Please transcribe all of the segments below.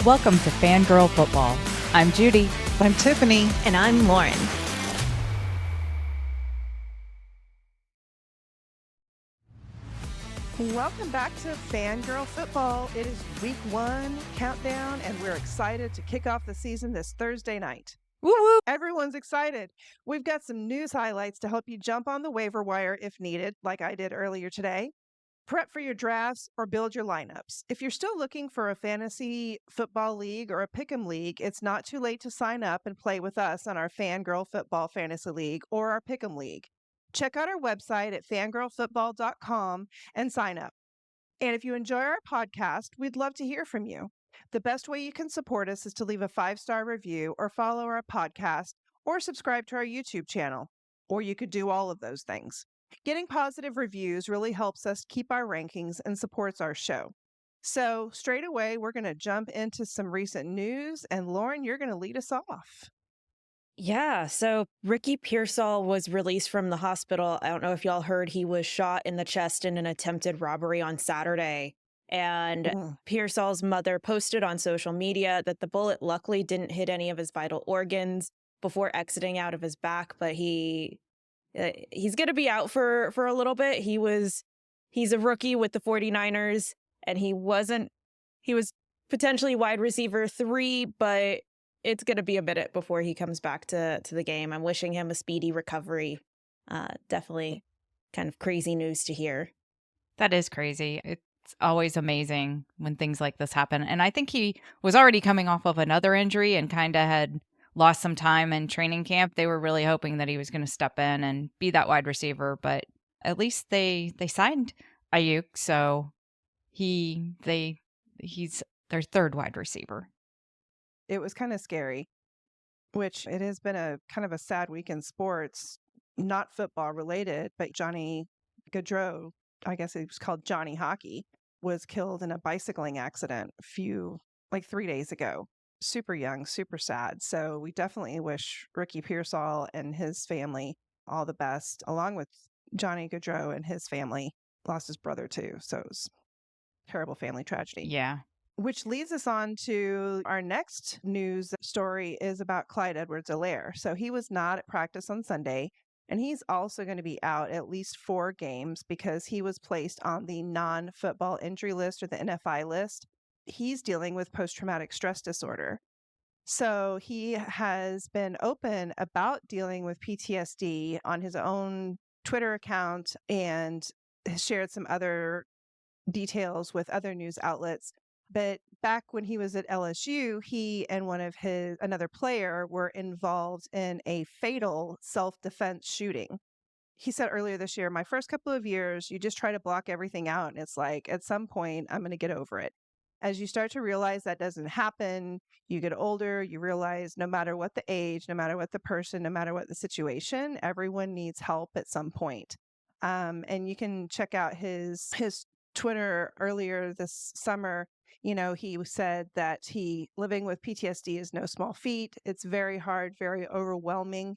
Welcome to Fangirl Football. I'm Judy. I'm Tiffany. And I'm Lauren. Welcome back to Fangirl Football. It is week 1 countdown, and we're excited to kick off the season this Thursday night. Woo woo! Everyone's excited. We've got some news highlights to help you jump on the waiver wire if needed, like I did earlier today. Prep for your drafts or build your lineups. If you're still looking for a fantasy football league or a pick'em league, it's not too late to sign up and play with us on our Fangirl Football Fantasy League or our pick'em league. Check out our website at fangirlfootball.com and sign up. And if you enjoy our podcast, we'd love to hear from you. The best way you can support us is to leave a 5-star review or follow our podcast or subscribe to our YouTube channel. Or you could do all of those things. Getting positive reviews really helps us keep our rankings and supports our show. So straight away, we're going to jump into some recent news. And Lauren, you're going to lead us off. Yeah, so Ricky Pearsall was released from the hospital. I don't know if y'all heard he was shot in the chest in an attempted robbery on Saturday. And Pearsall's mother posted on social media that the bullet luckily didn't hit any of his vital organs before exiting out of his back, but he's going to be out for a little bit. He's a rookie with the 49ers, and he was potentially wide receiver 3, but it's going to be a minute before he comes back to the game. I'm wishing him a speedy recovery. Definitely kind of crazy news to hear. That is crazy. It's always amazing when things like this happen. And I think he was already coming off of another injury and kind of had lost some time in training camp. They were really hoping that he was going to step in and be that wide receiver, but at least they signed Ayuk, so he's their third wide receiver. It was kind of scary, which it has been a kind of a sad week in sports, not football related, but Johnny Gaudreau, I guess it was called Johnny Hockey, was killed in a bicycling accident 3 days ago. Super young, super sad. So we definitely wish Ricky Pearsall and his family all the best, along with Johnny Gaudreau and his family. Lost his brother too. So it was a terrible family tragedy. Yeah. Which leads us on to our next news story is about Clyde Edwards-Helaire. So he was not at practice on Sunday, and he's also going to be out at least 4 games because he was placed on the non-football injury list or the NFI list. He's dealing with post-traumatic stress disorder. So he has been open about dealing with PTSD on his own Twitter account and has shared some other details with other news outlets. But back when he was at LSU, he and another player were involved in a fatal self-defense shooting. He said earlier this year, my first couple of years, you just try to block everything out. And it's like, at some point, I'm going to get over it. As you start to realize that doesn't happen, you get older, you realize no matter what the age, no matter what the person, no matter what the situation, everyone needs help at some point. And you can check out his Twitter earlier this summer. You know, he said that living with PTSD is no small feat. It's very hard, very overwhelming.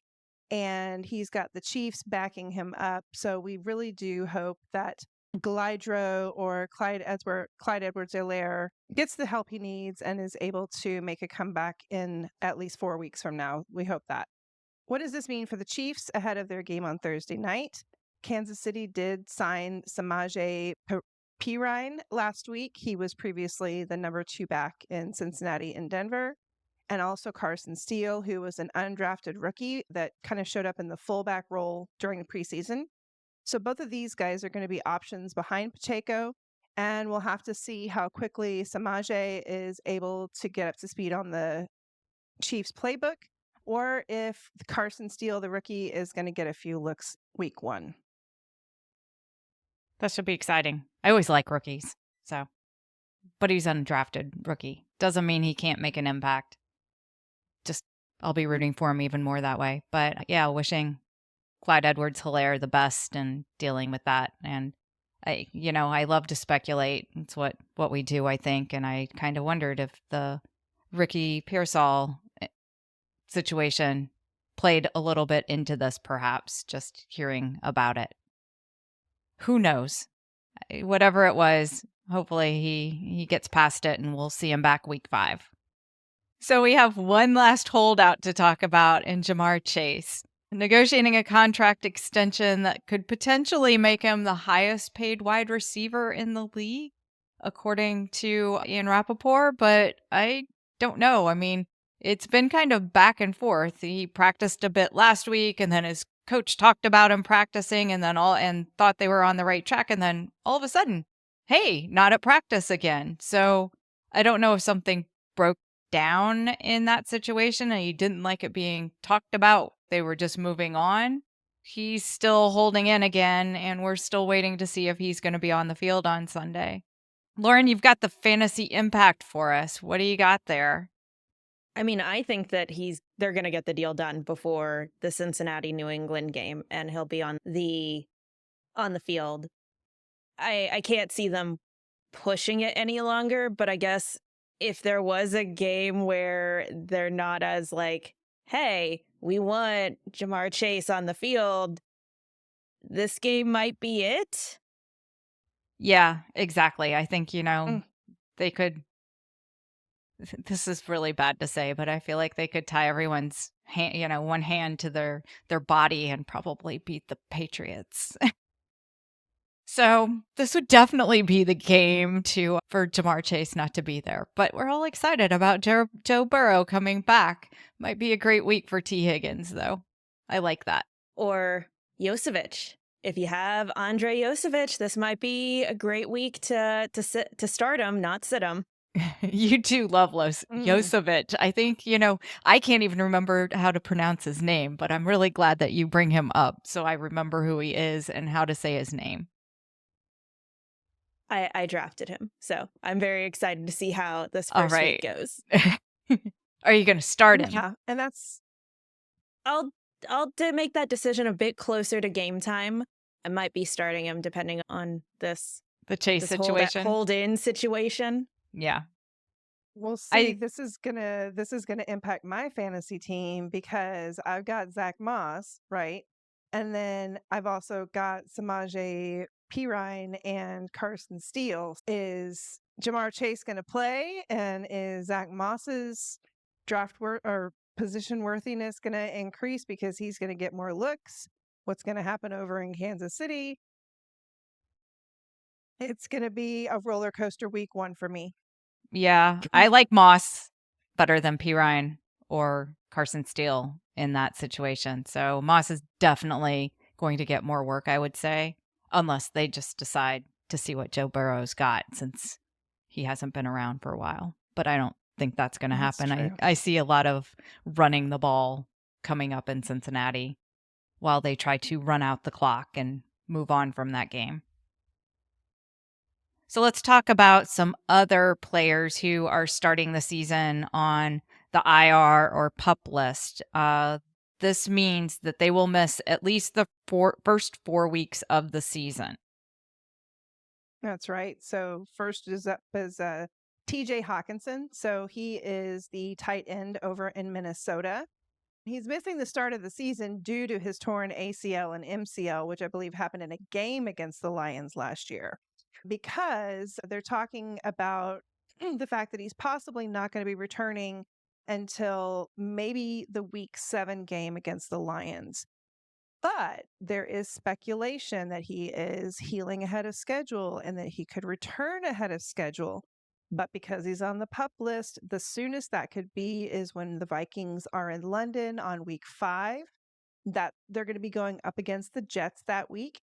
And he's got the Chiefs backing him up. So we really do hope that Glydro or Clyde Edwards-Helaire gets the help he needs and is able to make a comeback in at least 4 weeks from now. We hope that. What does this mean for the Chiefs ahead of their game on Thursday night? Kansas City did sign Samaje Perine last week. He was previously the number 2 back in Cincinnati and Denver. And also Carson Steele, who was an undrafted rookie that kind of showed up in the fullback role during the preseason. So both of these guys are going to be options behind Pacheco, and we'll have to see how quickly Samaje is able to get up to speed on the Chiefs playbook, or if Carson Steele, the rookie, is going to get a few looks week 1. That should be exciting. I always like rookies. But he's an undrafted rookie. Doesn't mean he can't make an impact. Just, I'll be rooting for him even more that way. But yeah, wishing Clyde Edwards-Helaire the best and dealing with that. And I love to speculate. It's what we do, I think. And I kind of wondered if the Ricky Pearsall situation played a little bit into this, perhaps, just hearing about it. Who knows? Whatever it was, hopefully he gets past it and we'll see him back week 5. So we have one last holdout to talk about in Jamar Chase, negotiating a contract extension that could potentially make him the highest paid wide receiver in the league, according to Ian Rappaport. But I don't know. I mean, it's been kind of back and forth. He practiced a bit last week, and then his coach talked about him practicing, and then and thought they were on the right track, and then all of a sudden, hey, not at practice again. So I don't know if something broke down in that situation and he didn't like it being talked about. They were just moving on. He's still holding in again, and we're still waiting to see if he's going to be on the field on Sunday. Lauren, you've got the fantasy impact for us. What do you got there? I mean, I think that they're going to get the deal done before the Cincinnati New England game, and he'll be on the field. I can't see them pushing it any longer, but I guess if there was a game where they're not as like, hey, we want Jamar Chase on the field, this game might be it. Yeah, exactly. I think, they could. This is really bad to say, but I feel like they could tie everyone's hand, one hand to their body and probably beat the Patriots. So this would definitely be the game for Jamar Chase not to be there. But we're all excited about Joe Burrow coming back. Might be a great week for T. Higgins, though. I like that. Or Yosevich. If you have Andre Yosevich, this might be a great week to start him, not sit him. You do love Yosevich. I think, I can't even remember how to pronounce his name, but I'm really glad that you bring him up so I remember who he is and how to say his name. I drafted him, so I'm very excited to see how this first week goes. Are you going to start him? Yeah, and that's... I'll make that decision a bit closer to game time. I might be starting him depending on the Chase situation, hold-in situation. Yeah. We'll see. This is gonna impact my fantasy team because I've got Zach Moss, right? And then I've also got Samaje Perine and Carson Steele. Is Jamar Chase going to play? And is Zach Moss's position worthiness going to increase because he's going to get more looks? What's going to happen over in Kansas City? It's going to be a roller coaster week 1 for me. Yeah, I like Moss better than Perine or Carson Steele in that situation. So Moss is definitely going to get more work, I would say, unless they just decide to see what Joe Burrow's got since he hasn't been around for a while. But I don't think that's going to happen. I see a lot of running the ball coming up in Cincinnati while they try to run out the clock and move on from that game. So let's talk about some other players who are starting the season on the IR or PUP list. This means that they will miss at least the first 4 weeks of the season. That's right. So first is TJ Hawkinson. So he is the tight end over in Minnesota. He's missing the start of the season due to his torn ACL and MCL, which I believe happened in a game against the Lions last year. Because they're talking about the fact that he's possibly not going to be returning until maybe the week 7 game against the Lions. But there is speculation that he is healing ahead of schedule and that he could return ahead of schedule. But because he's on the PUP list, the soonest that could be is when the Vikings are in London on week 5, that they're going to be going up against the Jets that week.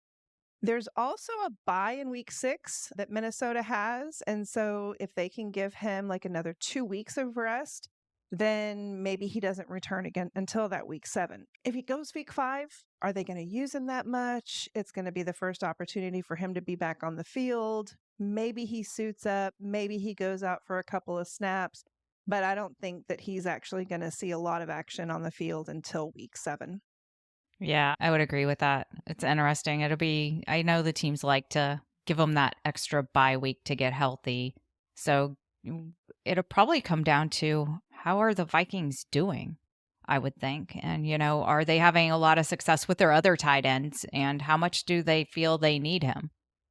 There's also a bye in week 6 that Minnesota has. And so if they can give him like another 2 weeks of rest, then maybe he doesn't return again until that week 7. If he goes week 5, are they going to use him that much? It's going to be the first opportunity for him to be back on the field. Maybe he suits up. Maybe he goes out for a couple of snaps. But I don't think that he's actually going to see a lot of action on the field until week 7. Yeah, I would agree with that. It's interesting. I know the teams like to give them that extra bye week to get healthy. So it'll probably come down to how are the Vikings doing, I would think. And, are they having a lot of success with their other tight ends? And how much do they feel they need him?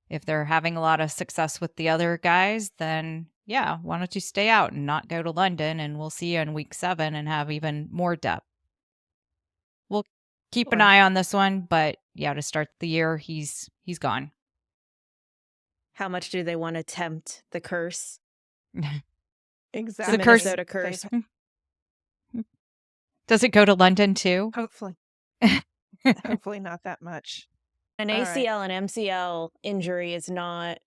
If they're having a lot of success with the other guys, then, yeah, why don't you stay out and not go to London, and we'll see you in week 7 and have even more depth. We'll keep an eye on this one, but yeah, to start the year, he's gone. How much do they want to tempt the curse? Exactly. The Minnesota curse. Does it go to London too? Hopefully. Hopefully not that much. An ACL and MCL injury is not,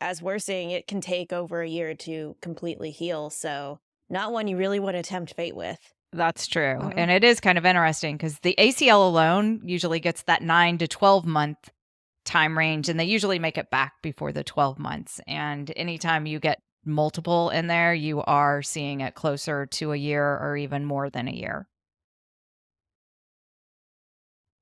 as we're seeing, it can take over a year to completely heal. So not one you really want to tempt fate with. That's true. Mm-hmm. And it is kind of interesting because the ACL alone usually gets that 9 to 12 month time range, and they usually make it back before the 12 months. And anytime you get multiple in there, you are seeing it closer to a year or even more than a year.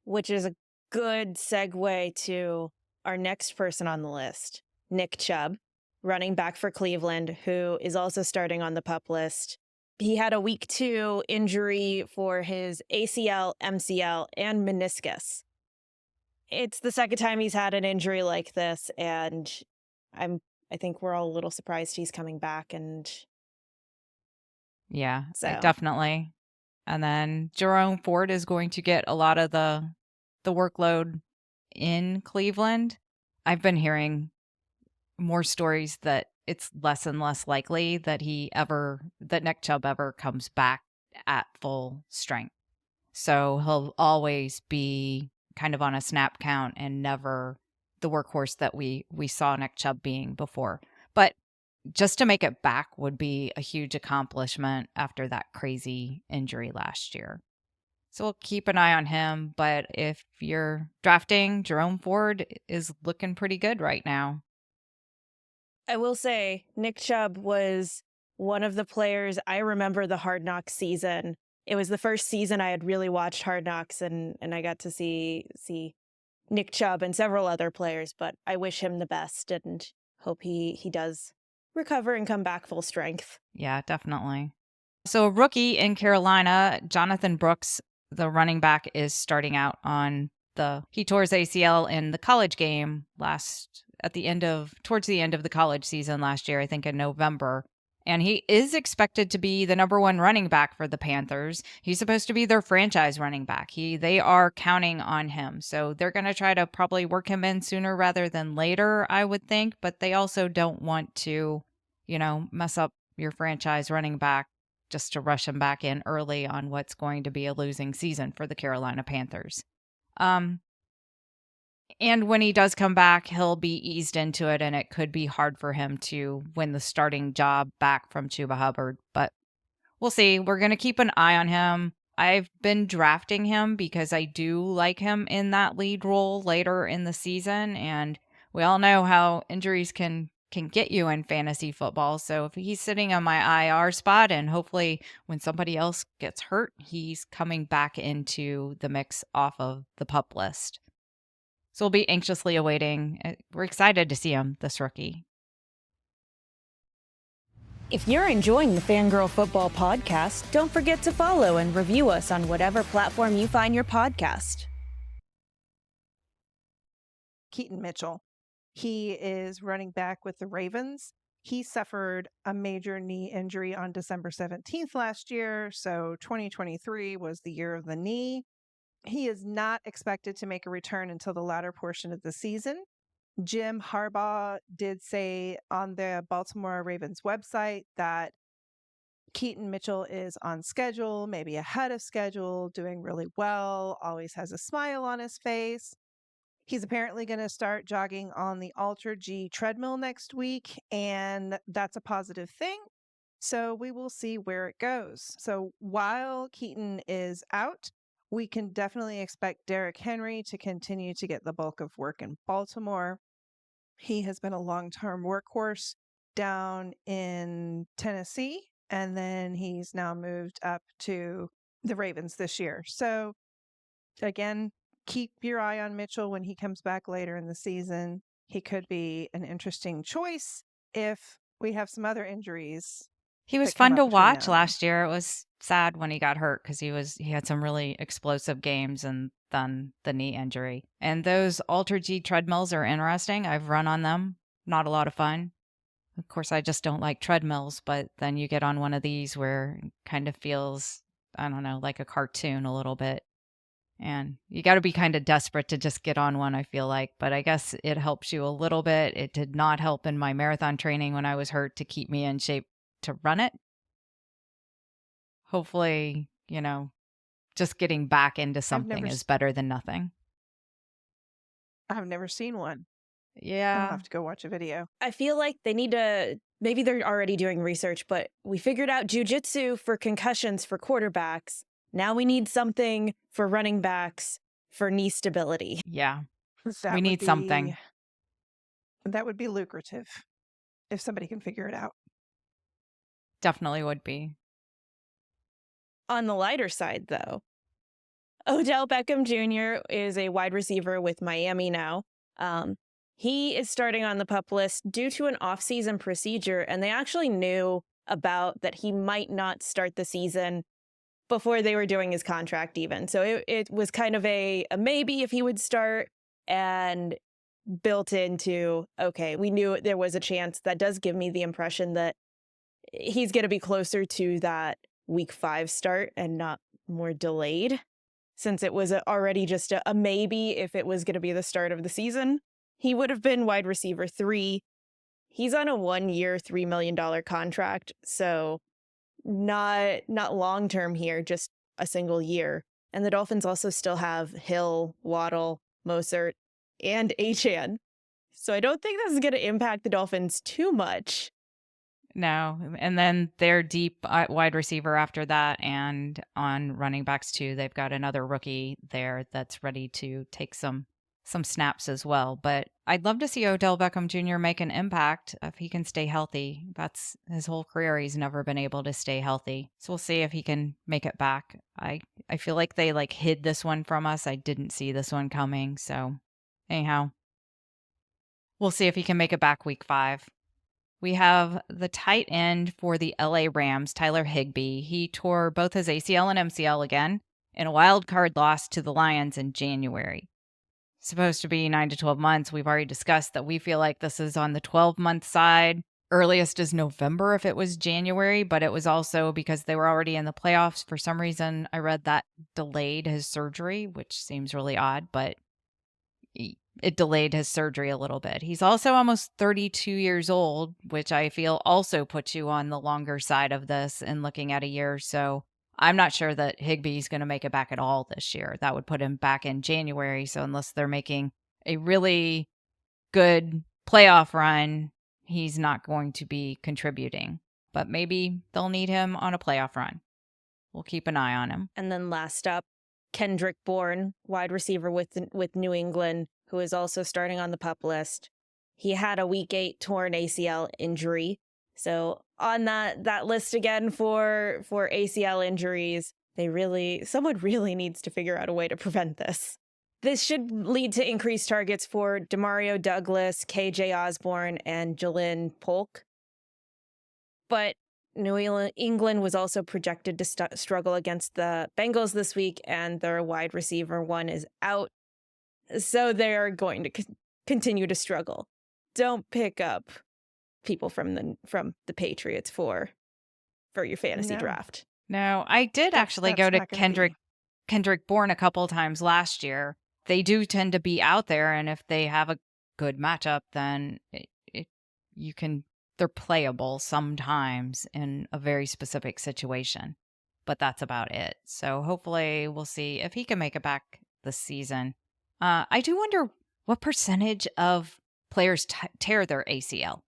Which is a good segue to our next person on the list, Nick Chubb, running back for Cleveland, who is also starting on the PUP list. He had a week 2 injury for his ACL, MCL, and meniscus. It's the second time he's had an injury like this, and I think we're all a little surprised he's coming back. And yeah, definitely. And then Jerome Ford is going to get a lot of the workload in Cleveland. I've been hearing more stories that it's less and less likely that Nick Chubb ever comes back at full strength. So he'll always be kind of on a snap count and never the workhorse that we saw Nick Chubb being before. But just to make it back would be a huge accomplishment after that crazy injury last year. So we'll keep an eye on him. But if you're drafting, Jerome Ford is looking pretty good right now. I will say Nick Chubb was one of the players. I remember the Hard Knocks season. It was the first season I had really watched Hard Knocks, and I got to see Nick Chubb and several other players, but I wish him the best and hope he does recover and come back full strength. Yeah, definitely. So a rookie in Carolina, Jonathan Brooks, the running back, is starting out he tore his ACL in the college game towards the end of the college season last year, I think in November. And he is expected to be the number 1 running back for the Panthers. He's supposed to be their franchise running back. They are counting on him. So they're going to try to probably work him in sooner rather than later, I would think. But they also don't want to, mess up your franchise running back just to rush him back in early on what's going to be a losing season for the Carolina Panthers. And when he does come back, he'll be eased into it, and it could be hard for him to win the starting job back from Chuba Hubbard. But we'll see. We're going to keep an eye on him. I've been drafting him because I do like him in that lead role later in the season, and we all know how injuries can get you in fantasy football. So if he's sitting on my IR spot, and hopefully when somebody else gets hurt, he's coming back into the mix off of the PUP list. So we'll be anxiously awaiting. We're excited to see him, this rookie. If you're enjoying the Fangirl Football podcast, don't forget to follow and review us on whatever platform you find your podcast. Keaton Mitchell. He is running back with the Ravens. He suffered a major knee injury on December 17th last year, so 2023 was the year of the knee. He is not expected to make a return until the latter portion of the season. Jim Harbaugh did say on the Baltimore Ravens website that Keaton Mitchell is on schedule, maybe ahead of schedule, doing really well, always has a smile on his face. He's apparently going to start jogging on the Ultra G treadmill next week, and that's a positive thing. So we will see where it goes. So while Keaton is out, we can definitely expect Derrick Henry to continue to get the bulk of work in Baltimore. He has been a long-term workhorse down in Tennessee, and then he's now moved up to the Ravens this year. So again, keep your eye on Mitchell when he comes back later in the season. He could be an interesting choice if we have some other injuries. He was fun to watch last year. It was sad when he got hurt because he had some really explosive games and then the knee injury. And those Ultra G treadmills are interesting. I've run on them. Not a lot of fun. Of course, I just don't like treadmills, but then you get on one of these where it kind of feels, I don't know, like a cartoon a little bit. And you got to be kind of desperate to just get on one, I feel like. But I guess it helps you a little bit. It did not help in my marathon training when I was hurt to keep me in shape to run it. Hopefully, just getting back into something is better than nothing. I've never seen one. Yeah. I'll have to go watch a video. I feel like they need to, maybe they're already doing research, but we figured out jujitsu for concussions for quarterbacks. Now we need something for running backs for knee stability. Yeah. We need something. That would be lucrative if somebody can figure it out. Definitely would be. On the lighter side, though, Odell Beckham Jr. is a wide receiver with Miami now. He is starting on the PUP list due to an off-season procedure, and they actually knew about that he might not start the season before they were doing his contract even. So it was kind of a maybe if he would start, and built into, okay, we knew there was a chance. That does give me the impression that he's going to be closer to that week 5 start and not more delayed, since it was already just a maybe if it was going to be the start of the season. He would have been wide receiver 3. He's on a 1-year, $3 million contract, so not long-term here, just a single year. And the Dolphins also still have Hill, Waddle, Mostert, and Achane. So I don't think this is going to impact the Dolphins too much. No. And then they're deep wide receiver after that. And on running backs too, they've got another rookie there that's ready to take some snaps as well. But I'd love to see Odell Beckham Jr. make an impact if he can stay healthy. That's his whole career. He's never been able to stay healthy. So we'll see if he can make it back. I feel like they hid this one from us. I didn't see this one coming. So anyhow, we'll see if he can make it back week 5. We have the tight end for the LA Rams, Tyler Higbee. He tore both his ACL and MCL again in a wild card loss to the Lions in January. Supposed to be 9 to 12 months. We've already discussed that we feel like this is on the 12-month side. Earliest is November if it was January, but it was also because they were already in the playoffs. For some reason, I read that delayed his surgery, which seems really odd, but it delayed his surgery a little bit. He's also almost 32 years old, which I feel also puts you on the longer side of this and looking at a year. So I'm not sure that Higbee's going to make it back at all this year. That would put him back in January. So unless they're making a really good playoff run, he's not going to be contributing. But maybe they'll need him on a playoff run. We'll keep an eye on him. And then last up, Kendrick Bourne, wide receiver with New England, who is also starting on the PUP list. He had a week 8 torn ACL injury. So on that list again for ACL injuries, someone really needs to figure out a way to prevent this. This should lead to increased targets for Demario Douglas, KJ Osborne, and Jalen Polk. But New England was also projected to struggle against the Bengals this week, and their wide receiver 1 is out. So they're going to continue to struggle. Don't pick up people from the Patriots for your fantasy draft. No, I did actually go to Kendrick Bourne a couple of times last year. They do tend to be out there, and if they have a good matchup, then they're playable sometimes in a very specific situation. But that's about it. So hopefully we'll see if he can make it back this season. I do wonder what percentage of players tear their ACL.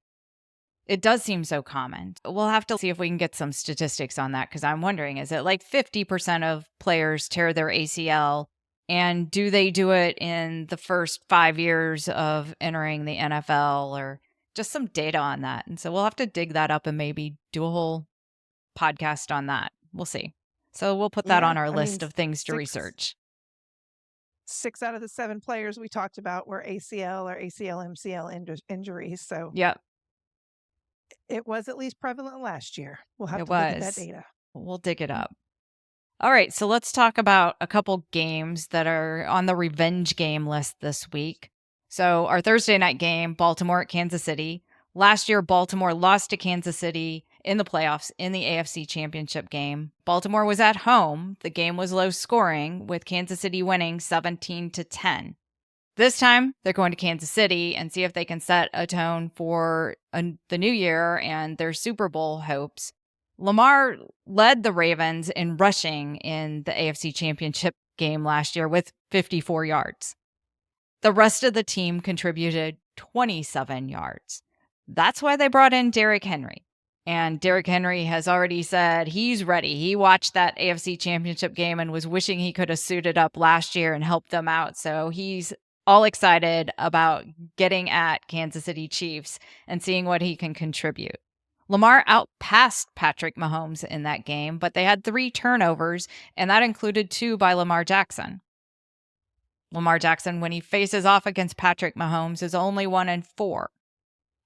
It does seem so common. We'll have to see if we can get some statistics on that, because I'm wondering, is it 50% of players tear their ACL? And do they do it in the first 5 years of entering the NFL, or just some data on that? And so we'll have to dig that up and maybe do a whole podcast on that. We'll see. So we'll put that on our list of things to research. 6 out of the 7 players we talked about were ACL or ACL-MCL injuries. So yep. It was at least prevalent last year. We'll have to look at that data. We'll dig it up. All right, so let's talk about a couple games that are on the revenge game list this week. So our Thursday night game, Baltimore at Kansas City. Last year, Baltimore lost to Kansas City in the playoffs in the AFC Championship game. Baltimore was at home. The game was low scoring, with Kansas City winning 17-10. This time, they're going to Kansas City and see if they can set a tone for the new year and their Super Bowl hopes. Lamar led the Ravens in rushing in the AFC Championship game last year with 54 yards. The rest of the team contributed 27 yards. That's why they brought in Derrick Henry. And Derrick Henry has already said he's ready. He watched that AFC Championship game and was wishing he could have suited up last year and helped them out. So he's all excited about getting at Kansas City Chiefs and seeing what he can contribute. Lamar outpassed Patrick Mahomes in that game, but they had 3 turnovers, and that included 2 by Lamar Jackson. Lamar Jackson, when he faces off against Patrick Mahomes, is only 1-4.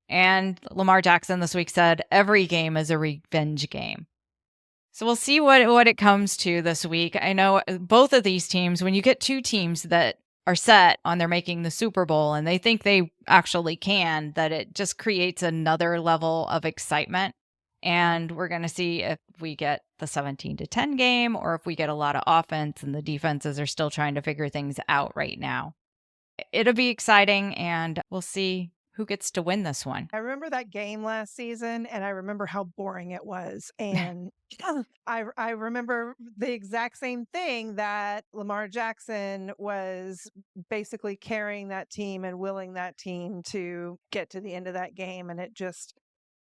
And Lamar Jackson this week said every game is a revenge game. So we'll see what it comes to this week. I know both of these teams, when you get 2 teams that are set on they're making the Super Bowl and they think they actually can, that it just creates another level of excitement. And we're going to see if we get the 17-10 game or if we get a lot of offense and the defenses are still trying to figure things out right now. It'll be exciting, and we'll see who gets to win this one. I remember that game last season, and I remember how boring it was. And I remember the exact same thing, that Lamar Jackson was basically carrying that team and willing that team to get to the end of that game, and it just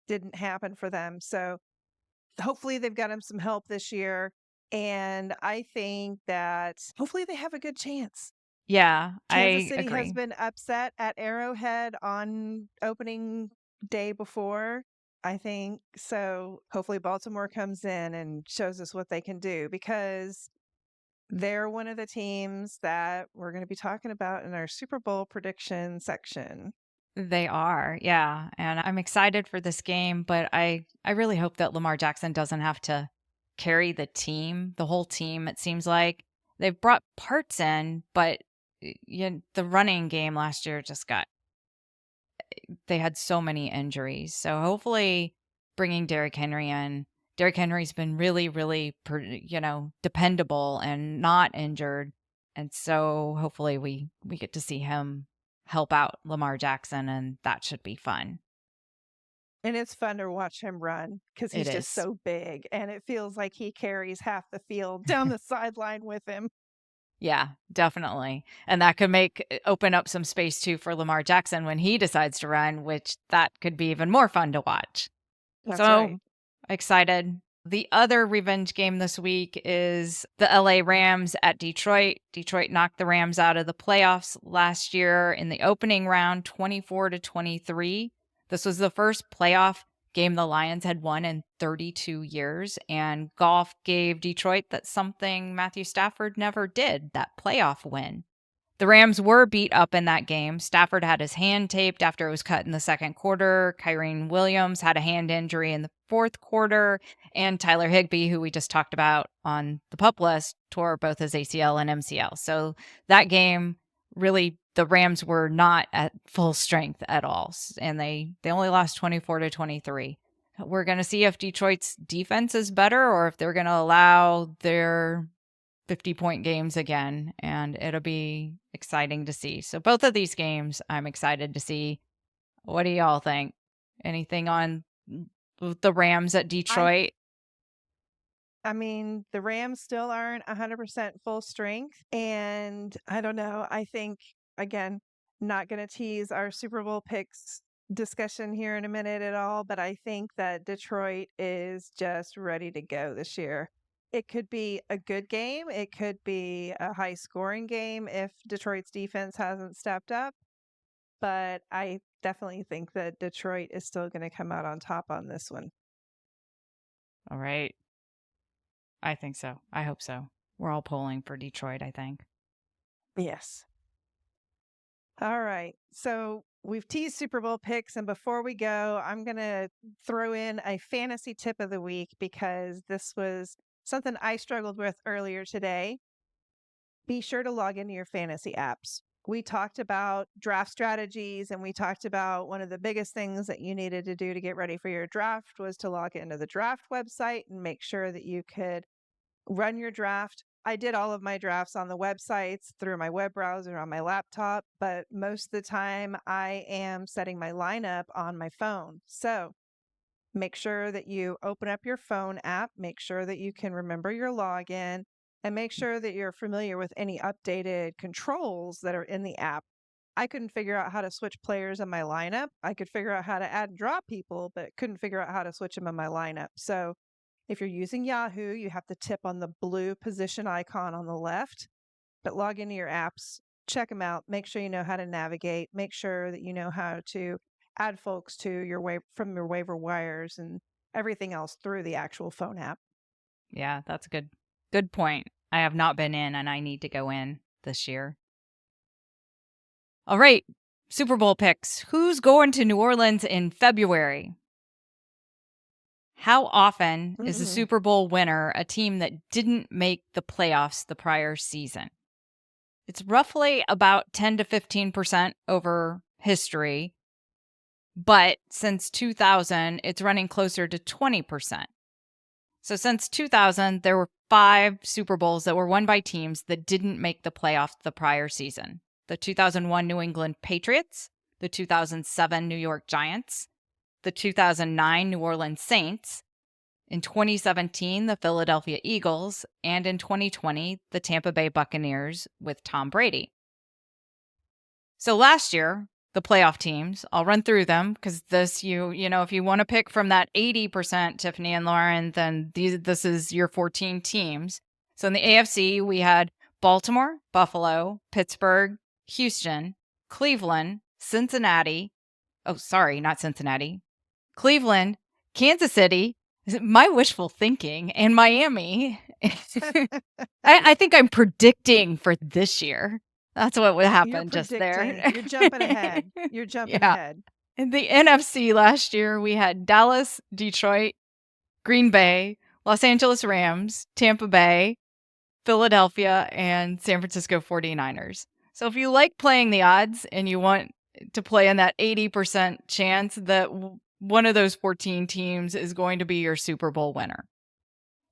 didn't happen for them. So hopefully they've got him some help this year, and I think that hopefully they have a good chance. Yeah, Kansas I City agree. has been upset at Arrowhead on opening day before, I think. So hopefully Baltimore comes in and shows us what they can do, because they're one of the teams that we're going to be talking about in our Super Bowl prediction section. They are, yeah. And I'm excited for this game, but I really hope that Lamar Jackson doesn't have to carry the team, the whole team. It seems like they've brought parts in, but the running game last year they had so many injuries. So hopefully bringing Derrick Henry in. Derrick Henry's been really, really, dependable and not injured. And so hopefully we get to see him help out Lamar Jackson, and that should be fun. And it's fun to watch him run because he's It just is. so big, and it feels like he carries half the field down the sideline with him. Yeah, definitely. And that could open up some space too for Lamar Jackson when he decides to run, which that could be even more fun to watch. That's So right. excited. The other revenge game this week is the LA Rams at Detroit. Detroit knocked the Rams out of the playoffs last year in the opening round, 24-23. This was the first playoff game the Lions had won in 32 years, and Goff gave Detroit that something Matthew Stafford never did, that playoff win. The Rams were beat up in that game. Stafford had his hand taped after it was cut in the second quarter. Kyren Williams had a hand injury in the fourth quarter. And Tyler Higbee, who we just talked about on the PUP list, tore both his ACL and MCL. So that game, really, the Rams were not at full strength at all. And they only lost 24-23. We're going to see if Detroit's defense is better or if they're going to allow their 50-point games again, and it'll be exciting to see. So both of these games, I'm excited to see. What do y'all think? Anything on the Rams at Detroit? I mean, the Rams still aren't 100% full strength, and I don't know. I think, again, not going to tease our Super Bowl picks discussion here in a minute at all, but I think that Detroit is just ready to go this year. It could be a good game. It could be a high scoring game if Detroit's defense hasn't stepped up. But I definitely think that Detroit is still going to come out on top on this one. All right. I think so. I hope so. We're all polling for Detroit, I think. Yes. All right. So we've teased Super Bowl picks. And before we go, I'm going to throw in a fantasy tip of the week, because this was something I struggled with earlier today. Be sure to log into your fantasy apps. we talked about draft strategies, and we talked about one of the biggest things that you needed to do to get ready for your draft was to log into the draft website and make sure that you could run your draft. I did all of my drafts on the websites through my web browser on my laptop, but most of the time I am setting my lineup on my phone. So make sure that you open up your phone app, make sure that you can remember your login, and make sure that you're familiar with any updated controls that are in the app. I couldn't figure out how to switch players in my lineup. I could figure out how to add and drop people, but couldn't figure out how to switch them in my lineup. So if you're using Yahoo, you have to tip on the blue position icon on the left, but log into your apps, check them out, make sure you know how to navigate, make sure that you know how to add folks to your from your waiver wires and everything else through the actual phone app. Yeah, that's a good point. I have not been in, and I need to go in this year. All right, Super Bowl picks. Who's going to New Orleans in February? How often is a Super Bowl winner a team that didn't make the playoffs the prior season? It's roughly about 10 to 15% over history, but since 2000, it's running closer to 20%. So since 2000, there were 5 Super Bowls that were won by teams that didn't make the playoffs the prior season. The 2001 New England Patriots, the 2007 New York Giants, the 2009 New Orleans Saints, in 2017, the Philadelphia Eagles, and in 2020, the Tampa Bay Buccaneers with Tom Brady. So last year, the playoff teams, I'll run through them because this, you know, if you want to pick from that 80%, Tiffany and Lauren, then this is your 14 teams. So in the AFC, we had Baltimore, Buffalo, Pittsburgh, Houston, Cleveland, Cincinnati. Oh, sorry, not Cincinnati. Cleveland, Kansas City, my wishful thinking, and Miami. I think I'm predicting for this year. That's what would happen just there. You're jumping ahead. You're jumping ahead. In the NFC last year, we had Dallas, Detroit, Green Bay, Los Angeles Rams, Tampa Bay, Philadelphia, and San Francisco 49ers. So if you like playing the odds and you want to play in that 80% chance that one of those 14 teams is going to be your Super Bowl winner.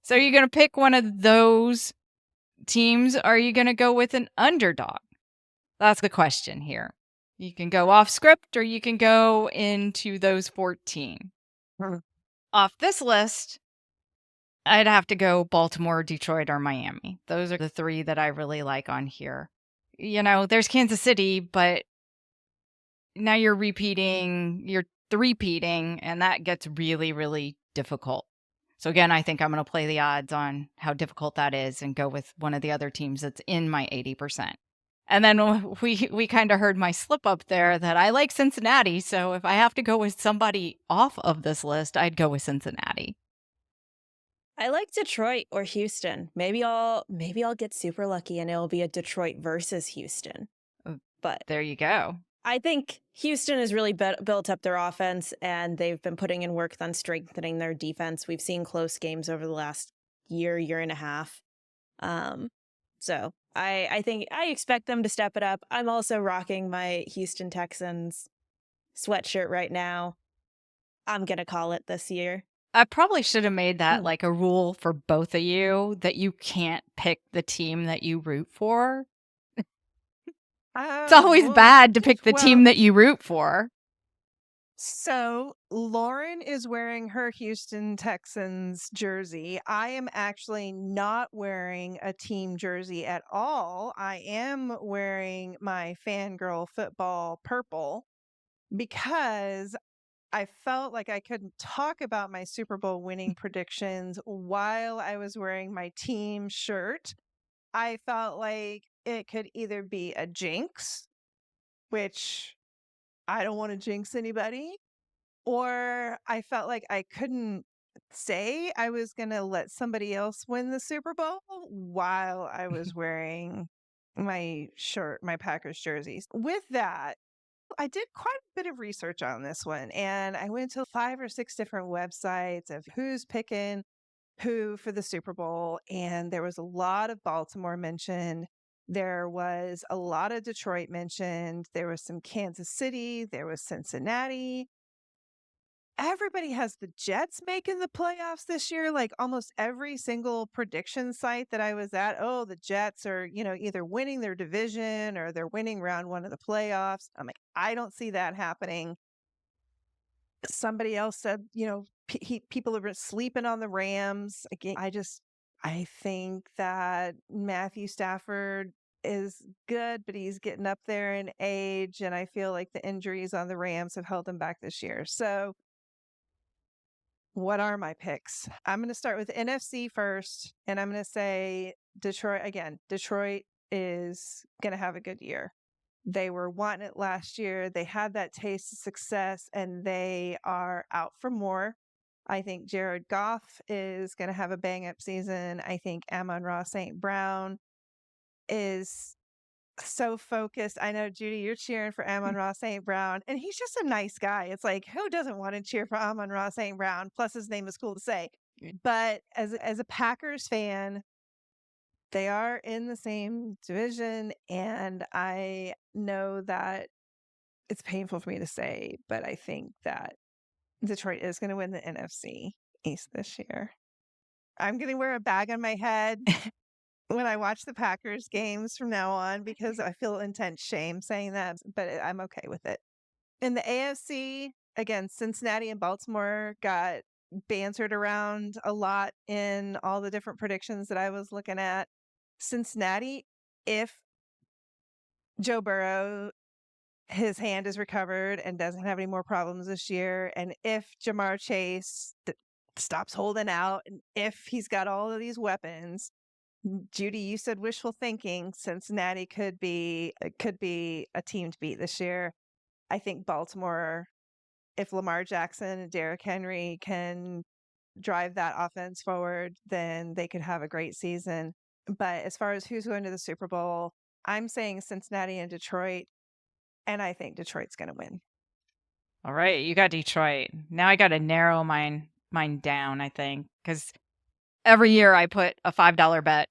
So are you going to pick one of those teams? Or are you going to go with an underdog? That's the question here. You can go off script or you can go into those 14. Off this list, I'd have to go Baltimore, Detroit, or Miami. Those are the 3 that I really like on here. You know, there's Kansas City, but now you're repeating, and that gets really, really difficult. So again, I think I'm going to play the odds on how difficult that is and go with one of the other teams that's in my 80%. And then we kind of heard my slip up there that I like Cincinnati. So if I have to go with somebody off of this list, I'd go with Cincinnati. I like Detroit or Houston. Maybe I'll get super lucky and it'll be a Detroit versus Houston. But there you go. I think Houston has really built up their offense, and they've been putting in work on strengthening their defense. We've seen close games over the last year and a half. So I think I expect them to step it up. I'm also rocking my Houston Texans sweatshirt right now. I'm going to call it this year. I probably should have made that like a rule for both of you that you can't pick the team that you root for. It's always bad to pick the team that you root for. So Lauren is wearing her Houston Texans jersey. I am actually not wearing a team jersey at all. I am wearing my fangirl football purple because I felt like I couldn't talk about my Super Bowl winning predictions while I was wearing my team shirt. I felt like it could either be a jinx, which I don't want to jinx anybody, or I felt like I couldn't say I was going to let somebody else win the Super Bowl while I was wearing my shirt, my Packers jerseys. With that, I did quite a bit of research on this one, and I went to 5 or 6 different websites of who's picking who for the Super Bowl, and there was a lot of Baltimore mentioned. There was a lot of Detroit mentioned. There was some Kansas City. There was Cincinnati. Everybody has the Jets making the playoffs this year. Like almost every single prediction site that I was at, oh, the Jets are, either winning their division or they're winning round one of the playoffs. I'm like, I don't see that happening. Somebody else said, people have been sleeping on the Rams. Again, I think that Matthew Stafford is good, but he's getting up there in age. And I feel like the injuries on the Rams have held him back this year. So what are my picks? I'm going to start with NFC first, and I'm going to say Detroit again. Detroit is going to have a good year. They were wanting it last year. They had that taste of success, and they are out for more. I think Jared Goff is going to have a bang-up season. I think Amon-Ra St. Brown is so focused. I know, Judy, you're cheering for Amon-Ra St. Brown, and he's just a nice guy. It's like, who doesn't want to cheer for Amon-Ra St. Brown? Plus, his name is cool to say. But as a Packers fan, they are in the same division, and I know that it's painful for me to say, but I think that Detroit is going to win the NFC East this year. I'm going to wear a bag on my head when I watch the Packers games from now on because I feel intense shame saying that, but I'm okay with it. In the AFC, again, Cincinnati and Baltimore got bantered around a lot in all the different predictions that I was looking at. Cincinnati, if Joe Burrow, his hand is recovered and doesn't have any more problems this year, and if Jamar Chase stops holding out, and if he's got all of these weapons, Judy, you said wishful thinking. Cincinnati could be a team to beat this year. I think Baltimore, if Lamar Jackson and Derrick Henry can drive that offense forward, then they could have a great season. But as far as who's going to the Super Bowl, I'm saying Cincinnati and Detroit, and I think Detroit's going to win. All right, you got Detroit. Now I got to narrow mine down, I think, because every year I put a $5 bet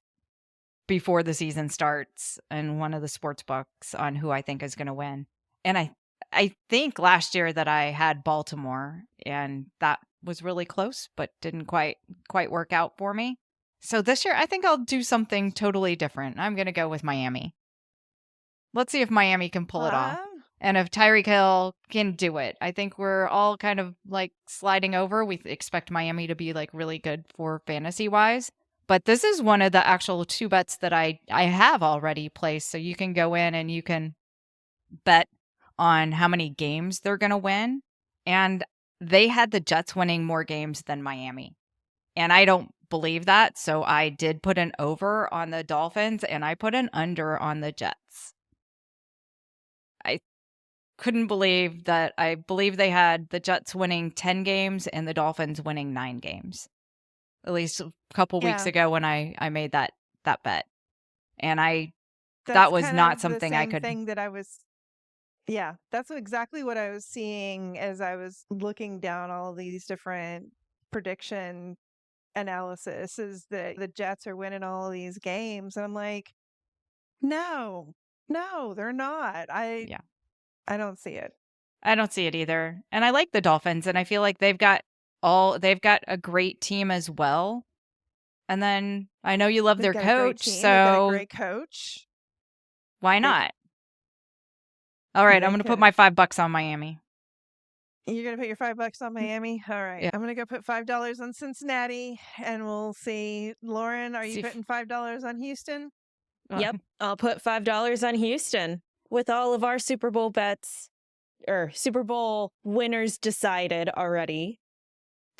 before the season starts in one of the sports books on who I think is going to win. And I think last year that I had Baltimore, and that was really close, but didn't quite work out for me. So this year, I think I'll do something totally different. I'm going to go with Miami. Let's see if Miami can pull it off. And if Tyreek Hill can do it. I think we're all kind of like sliding over. We expect Miami to be like really good for fantasy wise. But this is one of the actual 2 bets that I have already placed. So you can go in and you can bet on how many games they're going to win. And they had the Jets winning more games than Miami. And I don't believe that. So I did put an over on the Dolphins and I put an under on the Jets. I couldn't believe that. I believe they had the Jets winning 10 games and the Dolphins winning 9 games. At least a couple weeks ago when I made that bet. And that was not something I could. Yeah, that's exactly what I was seeing as I was looking down all these different prediction analysis, is that the Jets are winning all of these games. And I'm like, no, they're not. I don't see it. I don't see it either. And I like the Dolphins, and I feel like they've got a great team as well. And then I know you love their coach, so they've got a great coach. Why not? All right, I'm going to put my $5 on Miami. You're going to put your $5 on Miami? All right. Yeah. I'm going to go put $5 on Cincinnati, and we'll see. Lauren, are you putting $5 on Houston? Yep. I'll put $5 on Houston. With all of our Super Bowl bets, or Super Bowl winners decided already.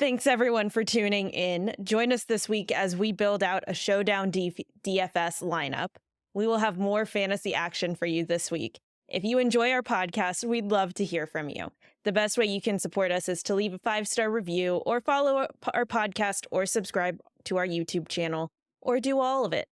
Thanks, everyone, for tuning in. Join us this week as we build out a Showdown DFS lineup. We will have more fantasy action for you this week. If you enjoy our podcast, we'd love to hear from you. The best way you can support us is to leave a 5-star review or follow our podcast or subscribe to our YouTube channel or do all of it.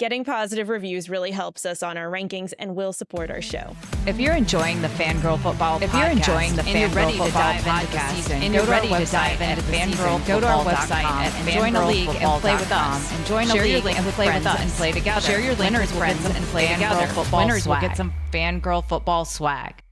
Getting positive reviews really helps us on our rankings and will support our show. If you're enjoying the Fangirl Football podcast, and you're ready to dive into the season, and you're ready to dive into the season, go to our website and join a league and play with us. And join a league and play with us and play together. Share your winners with friends and play together. Winners will get some Fangirl Football swag.